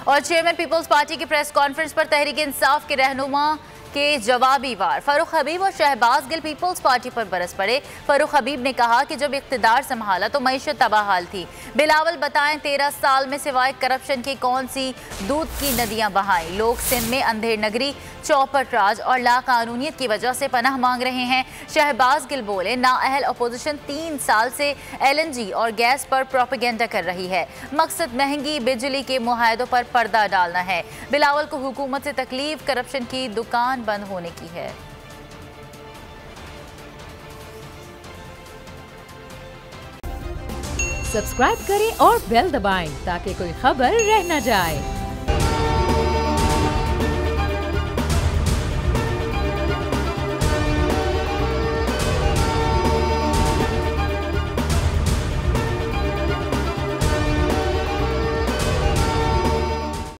और chairman peoples party की press conference पर तहरीक इंसाफ के रहनुमा के जवाबी वार। फारूक हबीब और शहबाज गिल पीपल्स पार्टी पर बरस पड़े। फारूक हबीब ने कहा कि जब इख्तिदार संभाला तो मईशत तबाहाल थी। बिलावल बताएं 13 साल में सिवाय करप्शन की कौन सी दूध की नदियां बहाई। लोग सिंध में अंधेर नगरी, चौपट राज और लाकानूनियत की वजह से पनाह मांग रहे हैं। शहबाज गिल बोले नाअहल अपोजिशन 3 साल से LNG और गैस पर प्रोपेगेंडा कर रही है। मकसद महंगी बिजली के मुआहदों पर पर्दा डालना है। बिलावल को हुकूमत से तकलीफ करप्शन की दुकान बंद होने की है। सब्सक्राइब करें और बेल दबाएं ताकि कोई खबर रह न जाए।